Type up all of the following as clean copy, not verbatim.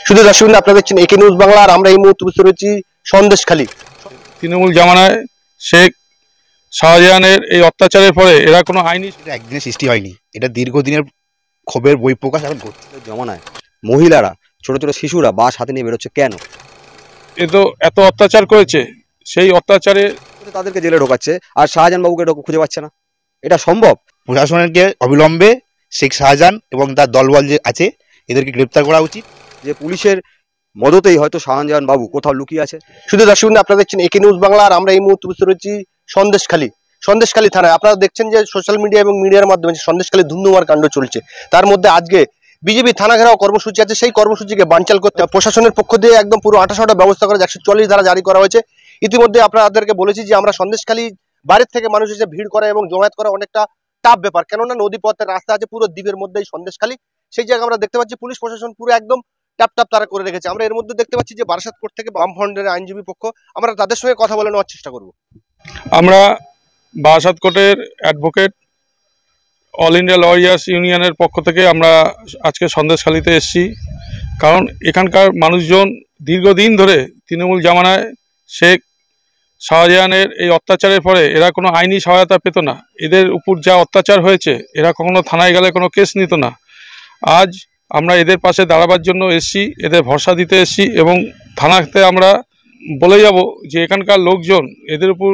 শুধু দর্শক আপনারা দেখছেন একে নিউজ বাংলা, আর আমরা এই মুহূর্তে বুঝতে পেরেছি সন্দেশখালী। তৃণমূল জামানায় শেখ শাহজাহানের এই অত্যাচারের পরে এরা কোনো আইনি একদিনে সৃষ্টি হয়নি, এটা দীর্ঘদিনের ক্ষোভের বহিঃপ্রকাশ এখন ঘটছে। জমানায় মহিলারা, ছোট ছোট শিশুরা বাস হাতে নিয়ে বেরোচ্ছে কেন? এ তো এত অত্যাচার করেছে, সেই অত্যাচারে তাদেরকে জেলে ঢোকাচ্ছে, আর শাহজাহান বাবুকে খুঁজে পাচ্ছে না। এটা সম্ভব? প্রশাসনকে অবিলম্বে শেখ শাহজাহান এবং তার দলবল যে আছে এদেরকে গ্রেপ্তার করা উচিত। যে পুলিশের মদতেই হয়তো শাহজাহান বাবু কোথাও লুকিয়ে আছে। শুধু দর্শক আপনারা দেখছেন একে নিউজ বাংলা, আর আমরা এই মুহূর্তে বুঝতে পেরেছি সন্দেশখালী থানায়। আপনারা দেখছেন যে সোশ্যাল মিডিয়া এবং মিডিয়ার মাধ্যমে সন্দেশখালী ধুমধুমার কাণ্ড চলছে। তার মধ্যে আজকে বিজেপি থানা ঘেরাও কর্মসূচি আছে, সেই কর্মসূচিকে বানচাল করতে প্রশাসনের পক্ষ দিয়ে একদম পুরো 28টা ব্যবস্থা করে 144 ধারা জারি করা হয়েছে। ইতিমধ্যে আপনাদেরকে বলেছি যে আমরা সন্দেশখালী বাইরের থেকে মানুষ এসে ভিড় করা এবং জমায়েত করা অনেকটা টাফ ব্যাপার, কেননা নদী পথের রাস্তা আছে, পুরো দ্বীপের মধ্যেই সন্দেশখালী। সেই জায়গায় আমরা দেখতে পাচ্ছি পুলিশ প্রশাসন পুরো একদম টাপ তারা করে রেখেছে। আমরা এর মধ্যে দেখতে পাচ্ছি যে বারাসাত কোর্ট থেকে বামফ্রন্টের আইনজীবী পক্ষ, আমরা তাদের সঙ্গে কথা বলে নেওয়ার চেষ্টা করব। আমরা বারাসাত কোর্টের অ্যাডভোকেট অল ইন্ডিয়া লয়ার্স ইউনিয়নের পক্ষ থেকে আমরা আজকে সন্দেশখালীতে এসেছি। কারণ এখানকার মানুষজন দীর্ঘদিন ধরে তৃণমূল জামানায় শেখ শাহজাহানের এই অত্যাচারের পরে এরা কোনো আইনি সহায়তা পেত না। এদের উপর যা অত্যাচার হয়েছে, এরা কখনো থানায় গেলে কোনো কেস নিত না। আজ আমরা এদের পাশে দাঁড়াবার জন্য এসেছি, এদের ভরসা দিতে এসেছি, এবং থানাতে আমরা বলে যাব যে এখানকার লোকজন এদের উপর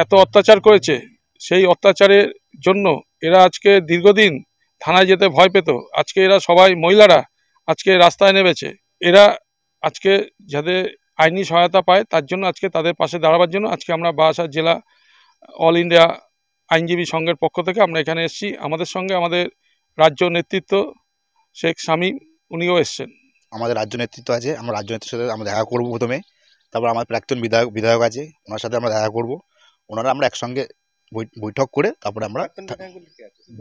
এত অত্যাচার করেছে, সেই অত্যাচারের জন্য এরা আজকে দীর্ঘদিন থানায় যেতে ভয় পেত। আজকে এরা সবাই মহিলারা আজকে রাস্তায় নেমেছে। এরা আজকে যাতে আইনি সহায়তা পায় তার জন্য আজকে তাদের পাশে দাঁড়াবার জন্য আজকে আমরা বারাসাত জেলা অল ইন্ডিয়া আইনজীবী সংঘের পক্ষ থেকে আমরা এখানে এসেছি। আমাদের সঙ্গে আমাদের রাজ্য নেতৃত্ব শেখ শামীম উনিও এসছেন। আমাদের রাজ্য নেতৃত্ব আছে, আমরা রাজ্য নেতৃত্বের সাথে আমরা দেখা করব প্রথমে। তারপর আমার প্রাক্তন বিধায়ক আছে, ওনার সাথে আমরা দেখা করব। ওনারা আমরা একসঙ্গে বৈঠক করে তারপরে আমরা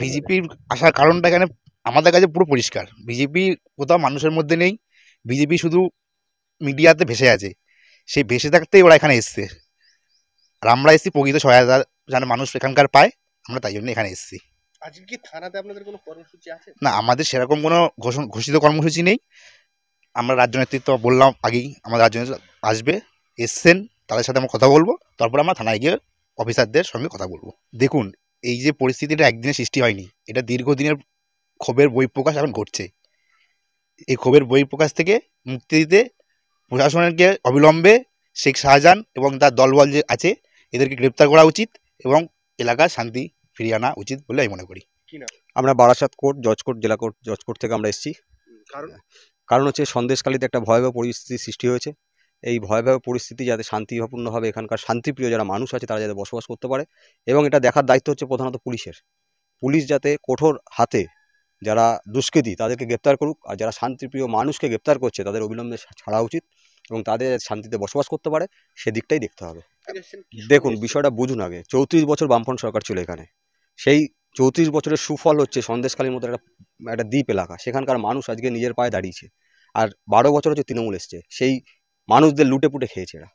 বিজেপির আসার কারণটা এখানে আমাদের কাছে পুরো পরিষ্কার। বিজেপি কোথাও মানুষের মধ্যে নেই, বিজেপি শুধু মিডিয়াতে ভেসে আছে। সেই ভেসে থাকতেই ওরা এখানে এসছে, আর আমরা এসেছি প্রকৃত সহায়তা যেন মানুষ এখানকার পায়, আমরা তাই জন্য এখানে এসেছি। আজকে কি থানাতে আপনাদের কোনো কর্মসূচি আছে? না, আমাদের সেরকম কোনো ঘোষিত কর্মসূচি নেই। আমরা রাজ্য নেতৃত্ব বললাম আগেই, আমাদের রাজ্য নেতৃত্ব আসবে, এসছেন, তাদের সাথে আমরা কথা বলবো, তারপর আমরা থানায় গিয়ে অফিসারদের সঙ্গে কথা বলবো। দেখুন, এই যে পরিস্থিতিটা একদিনে সৃষ্টি হয়নি, এটা দীর্ঘদিনের ক্ষোভের বহিঃপ্রকাশ এখন ঘটছে। এই ক্ষোভের বহিঃপ্রকাশ থেকে মুক্তি দিতে প্রশাসনকে অবিলম্বে শেখ শাহজাহান এবং তার দলবল যে আছে এদেরকে গ্রেপ্তার করা উচিত এবং এলাকার শান্তি ফিরিয়ে আনা উচিত বলে আমি মনে করি। আমরা বারাসাত কোর্ট, জজ কোর্ট, জেলা কোর্ট, জজ কোর্ট থেকে আমরা এসেছি। কারণ হচ্ছে সন্দেশখালীতে একটা ভয়াবহ পরিস্থিতি সৃষ্টি হয়েছে। এই ভয়াবহ পরিস্থিতি যাতে শান্তিপূর্ণভাবে এখানকার শান্তিপ্রিয় যারা মানুষ আছে তারা যাতে বসবাস করতে পারে, এবং এটা দেখার দায়িত্ব হচ্ছে প্রধানত পুলিশের। পুলিশ যাতে কঠোর হাতে যারা দুষ্কৃতী তাদেরকে গ্রেপ্তার করুক, আর যারা শান্তিপ্রিয় মানুষকে গ্রেপ্তার করছে তাদের অবিলম্বে ছাড়া উচিত এবং তাদের শান্তিতে বসবাস করতে পারে সেদিকটাই দেখতে হবে। দেখুন, বিষয়টা বুঝুন আগে। 34 বছর বামফ্রন্ট সরকার ছিল এখানে। সেই 34 বছরের সুফল হচ্ছে সন্দেশখালীর মতো একটা দ্বীপ এলাকা, সেখানকার মানুষ আজকে নিজের পায়ে দাঁড়িয়েছে। আর 12 বছর হচ্ছে তৃণমূল এসছে, সেই মানুষদের লুটে পুটে খেয়েছে এরা।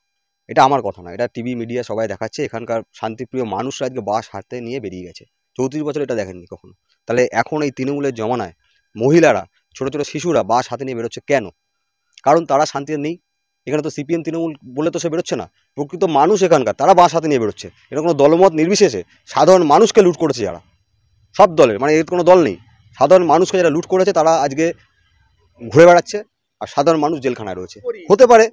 এটা আমার কথা না, এটা টিভি মিডিয়া সবাই দেখাচ্ছে। এখানকার শান্তিপ্রিয় মানুষরা আজকে বাস হাতে নিয়ে বেরিয়ে গেছে। 34 বছর এটা দেখেননি কখনো। তাহলে এখন এই তৃণমূলের জমানায় মহিলারা, ছোট ছোট শিশুরা বাস হাতে নিয়ে বেরোচ্ছে কেন? কারণ তারা শান্তিতে নেই। এখানে তো সিপিএম তৃণমূল বলে তো সে বেরোচ্ছে না, প্রকৃত মানুষ এখানকার তারা বাস হাতে নিয়ে বেরোচ্ছে। এটা কোনো দলমত নির্বিশেষে সাধারণ মানুষকে লুট করেছে যারা, সব দলের, মানে এর কোনো দল নেই, সাধারণ মানুষকে যারা লুট করেছে তারা আজকে ঘুরে বেড়াচ্ছে, আর সাধারণ মানুষ জেলখানায় রয়েছে। হতে পারে,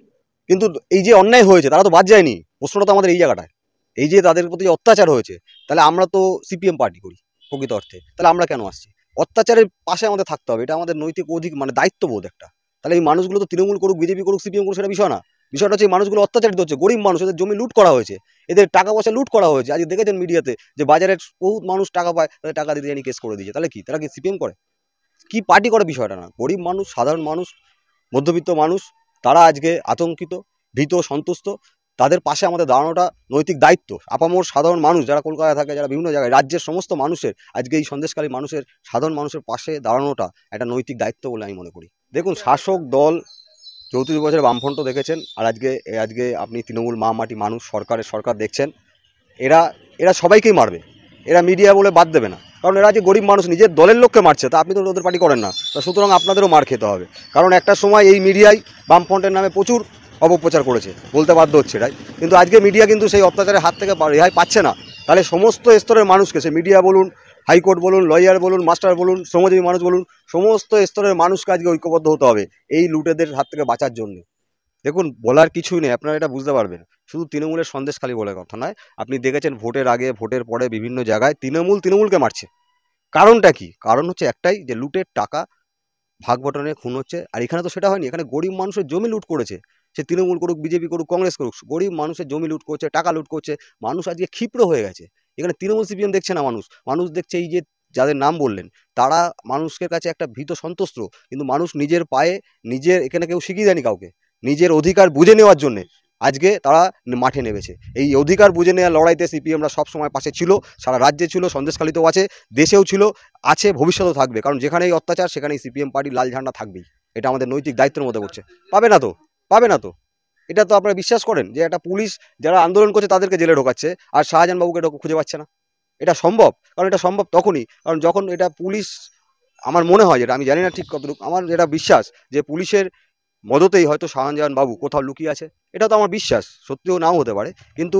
কিন্তু এই যে অন্যায় হয়েছে তারা তো বাদ যায়নি। প্রশ্নটা তো আমাদের এই জায়গাটায়, এই যে তাদের প্রতি যে অত্যাচার হয়েছে, তাহলে আমরা তো সিপিএম পার্টি করি প্রকৃত অর্থে, তাহলে আমরা কেন আসছি? অত্যাচারের পাশে আমাদের থাকতে হবে, এটা আমাদের নৈতিক মানে দায়িত্ববোধ একটা। তাহলে এই মানুষগুলো তো তৃণমূল করুক, বিজেপি করুক, সিপিএম করুক, সেটা বিষয় না। বিষয়টা হচ্ছে এই মানুষগুলো অত্যাচারিত হচ্ছে, গরিব মানুষ, এদের জমি লুট করা হয়েছে, এদের টাকা পয়সা লুট করা হয়েছে। আজকে দেখেছেন মিডিয়াতে যে বাজারের বহুত মানুষ টাকা পায়, তাদের টাকা দিতে জানি কেস করে দিয়েছে। তাহলে কি তারা কি সিপিএম করে? কি পার্টি করে? বিষয়টা না। গরিব মানুষ, সাধারণ মানুষ, মধ্যবিত্ত মানুষ, তারা আজকে আতঙ্কিত, ভীত, সন্তুষ্ট। তাদের পাশে আমাদের দাঁড়ানোটা নৈতিক দায়িত্ব। আপামর সাধারণ মানুষ যারা কলকাতায় থাকে, যারা বিভিন্ন জায়গায়, রাজ্যের সমস্ত মানুষের আজকে এই সন্দেশখালী মানুষের, সাধারণ মানুষের পাশে দাঁড়ানোটা একটা নৈতিক দায়িত্ব বলে আমি মনে করি। দেখুন, শাসক দল 34 বছরের বামফ্রন্ট দেখেছেন, আর আজকে আপনি তৃণমূল মাটি মানুষ সরকার দেখছেন। এরা সবাইকেই মারবে, এরা মিডিয়া বলে বাদ দেবে না। কারণ এরা যে গরিব মানুষ নিজের দলের লোককে মারছে, তা আপনি তো ওদের পার্টি করেন না, তা সুতরাং আপনাদেরও মার খেতে হবে। কারণ একটা সময় এই মিডিয়ায় বামফ্রন্টের নামে প্রচুর অপপ্রচার করেছে, বলতে বাধ্য হচ্ছে এটাই। কিন্তু আজকে মিডিয়া কিন্তু সেই অত্যাচারের হাত থেকে রেহাই পাচ্ছে না। তাহলে সমস্ত স্তরের মানুষকে, সে মিডিয়া বলুন, হাইকোর্ট বলুন, লয়ার বলুন, মাস্টার বলুন, শ্রমজীবী মানুষ বলুন, সমস্ত স্তরের মানুষকে আজকে ঐক্যবদ্ধ হতে হবে এই লুটেদের হাত থেকে বাঁচার জন্য। দেখুন, বলার কিছুই নেই, আপনারা এটা বুঝতে পারবেন। শুধু তৃণমূলের সন্দেশখালি বলে কথা নয়, আপনি দেখেছেন ভোটের আগে ভোটের পরে বিভিন্ন জায়গায় তৃণমূলকে মারছে। কারণটা কি? কারণ হচ্ছে একটাই, যে লুটের টাকা ভাগ বটনে খুন হচ্ছে। আর এখানে তো সেটা হয়নি, এখানে গরিব মানুষের জমি লুট করেছে। সে তৃণমূল করুক, বিজেপি করুক, কংগ্রেস করুক, গরিব মানুষের জমি লুট করছে, টাকা লুট করছে। মানুষ আজকে ক্ষিপ্র হয়ে গেছে। এখানে তৃণমূল সিপিএম দেখছে না, মানুষ দেখছে এই যে যাদের নাম বললেন, তারা মানুষের কাছে একটা ভীত সন্ত্রস্ত। কিন্তু মানুষ নিজের পায়ে, নিজের, এখানে কেউ শিখিয়ে দেয়নি কাউকে, নিজের অধিকার বুঝে নেওয়ার জন্যে আজকে তারা মাঠে নেমেছে। এই অধিকার বুঝে নেওয়ার লড়াইতে সিপিএমরা সবসময় পাশে ছিল, সারা রাজ্যে ছিল, সন্দেশখালিতেও আছে, দেশেও ছিল, আছে, ভবিষ্যতেও থাকবে। কারণ যেখানেই অত্যাচার সেখানেই সিপিএম পার্টি লাল ঝান্ডা থাকবেই। এটা আমাদের নৈতিক দায়িত্বের মধ্যে পড়ছে। পাবে না তো এটা তো আপনারা বিশ্বাস করেন যে একটা পুলিশ যারা আন্দোলন করছে তাদেরকে জেলে ঢোকাচ্ছে, আর শাহজাহান বাবুকে খুঁজে পাচ্ছে না? এটা সম্ভব? কারণ এটা সম্ভব তখনই, কারণ যখন এটা পুলিশ, আমার মনে হয়, যেটা আমি জানি না ঠিক কতটুকু, আমার যেটা বিশ্বাস যে পুলিশের মদতেই হয়তো শাহজাহান বাবু কোথাও লুকিয়ে আছে। এটা তো আমার বিশ্বাস, সত্যিও নাও হতে পারে। কিন্তু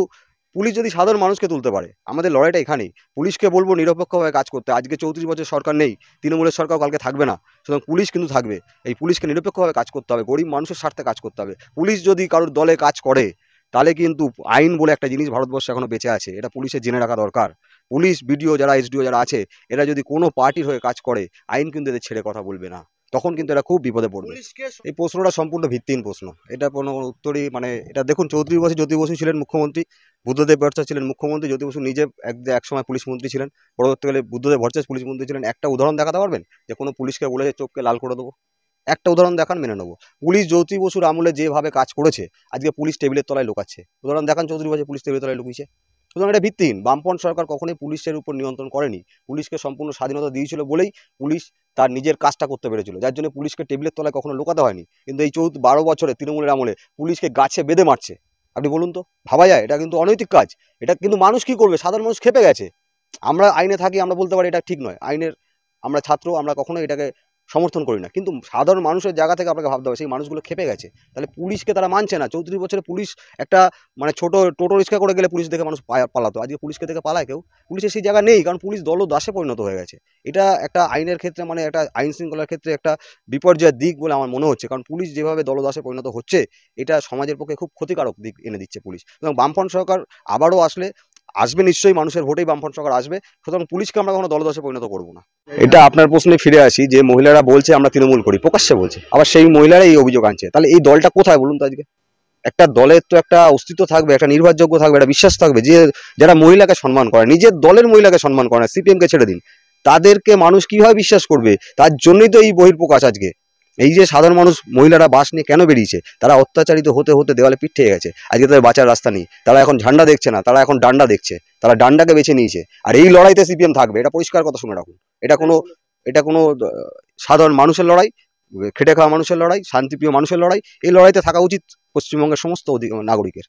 পুলিশ যদি সাধারণ মানুষকে তুলতে পারে, আমাদের লড়াইটা এখানেই। পুলিশকে বলবো নিরপেক্ষভাবে কাজ করতে। আজকে 34 বছর সরকার নেই, তৃণমূলের সরকার কালকে থাকবে না, সুতরাং পুলিশ কিন্তু থাকবে। এই পুলিশকে নিরপেক্ষভাবে কাজ করতে হবে, গরিব মানুষের স্বার্থে কাজ করতে হবে। পুলিশ যদি কারোর দলে কাজ করে, তাহলে কিন্তু আইন বলে একটা জিনিস ভারতবর্ষে এখনো বেঁচে আছে, এটা পুলিশের জেনে রাখা দরকার। পুলিশ, বিডিও যারা, এসডিও যারা আছে, এরা যদি কোনো পার্টির হয়ে কাজ করে, আইন কিন্তু এদের ছেড়ে কথা বলবে না, তখন কিন্তু এরা খুব বিপদে পড়বে। এই প্রশ্নটা সম্পূর্ণ ভিত্তিহীন প্রশ্ন, এটা কোনো উত্তরই, মানে এটা দেখুন, 34 বছর জ্যোতি বসু ছিলেন মুখ্যমন্ত্রী, বুদ্ধদেব ভট্টাচার্য ছিলেন মুখ্যমন্ত্রী, জ্যোতি বসু নিজে এক সময় পুলিশ মন্ত্রী ছিলেন, পরবর্তীকালে বুদ্ধদেব ভট্টাচার্য পুলিশ মন্ত্রী ছিলেন। একটা উদাহরণ দেখাতে পারবেন যে কোনো পুলিশকে বলেছে চোখকে লাল করে দেবো? একটা উদাহরণ দেখান, মেনে নেবো। পুলিশ জ্যোতি বসুর আমলে যেভাবে কাজ করেছে, আজকে পুলিশ টেবিলের তলায় লুকাচ্ছে। উদাহরণ দেখান 34 বছর পুলিশ টেবিলের তলায় লুকিয়েছে। সুতরাং এটা ভিত্তিহীন। বামপন্থ সরকার কখনোই পুলিশের উপর নিয়ন্ত্রণ করেনি, পুলিশকে সম্পূর্ণ স্বাধীনতা দিয়েছিল বলেই পুলিশ তার নিজের কাজটা করতে পেরেছিল, যার জন্য পুলিশকে টেবিলের তলায় কখনো লুকাতে হয়নি। কিন্তু এই 12 বছরে তৃণমূলের আমলে পুলিশকে গাছে বেঁধে মারছে। আপনি বলুন তো, ভাবা যায়? এটা কিন্তু অনৈতিক কাজ। এটা কিন্তু মানুষ কি করবে? সাধারণ মানুষ ক্ষেপে গেছে। আমরা আইনে থাকি, আমরা বলতে পারি এটা ঠিক নয়, আইনের আমরা ছাত্র, আমরা কখনোই এটাকে সমর্থন করি না। কিন্তু সাধারণ মানুষের জায়গা থেকে আপনাকে ভাবতে হবে, সেই মানুষগুলো ক্ষেপে গেছে। তাহলে পুলিশকে তারা মানছে না। 34 বছরে পুলিশ একটা, মানে ছোট টোটো রিক্সা করে গেলে পুলিশ দেখে মানুষ পালাতো, আজকে পুলিশকে দেখে পালায় কেউ? পুলিশের সেই জায়গা নেই, কারণ পুলিশ দলদাসে পরিণত হয়ে গেছে। এটা একটা আইনের ক্ষেত্রে, মানে একটা আইন শৃঙ্খলার ক্ষেত্রে একটা বিপর্যয়ের দিক বলে আমার মনে হচ্ছে। কারণ পুলিশ যেভাবে দলদাসে পরিণত হচ্ছে, এটা সমাজের পক্ষে খুব ক্ষতিকারক দিক এনে দিচ্ছে পুলিশ। এবং বামফ্রন্ট সরকার আবারও আসবে নিশ্চয়ই, মানুষের ভোটেই বামফ্রন্ট সরকার আসবে, সুতরাং পুলিশকে আমরা কখনো দলদাসে পরিণত করবো না। এটা আপনার প্রশ্নে ফিরে আসি, যে মহিলারা বলছে আমরা তৃণমূল করি, প্রকাশ্যে বলছে, আবার সেই মহিলারা এই অভিযোগ আনছে, তাহলে এই দলটা কোথায় বলুন তো? আজকে একটা দলের তো একটা অস্তিত্ব থাকবে, একটা নির্ভরযোগ্য থাকবে, একটা বিশ্বাস থাকবে, যে যারা মহিলাকে সম্মান করে, নিজের দলের মহিলাকে সম্মান করে না, সিপিএমকে ছেড়ে দিন, তাদেরকে মানুষ কিভাবে বিশ্বাস করবে? তার জন্যই তো এই বহিঃপ্রকাশ আজকে। এই যে সাধারণ মানুষ, মহিলারা বাস নিয়ে কেন বেরিয়েছে? তারা অত্যাচারিত হতে হতে দেওয়ালে পিঠ থেকে গেছে। আজকে তাদের বাঁচার রাস্তা নেই, তারা এখন ঝান্ডা দেখছে না, তারা এখন ডান্ডা দেখছে, তারা ডান্ডাকে বেছে নিয়েছে। আর এই লড়াইতে সিপিএম থাকবে, এটা পরিষ্কার কথা শুনে রাখুন। এটা কোনো সাধারণ মানুষের লড়াই, খেটে খাওয়া মানুষের লড়াই, শান্তিপ্রিয় মানুষের লড়াই। এই লড়াইতে থাকা উচিত পশ্চিমবঙ্গের সমস্ত নাগরিকের।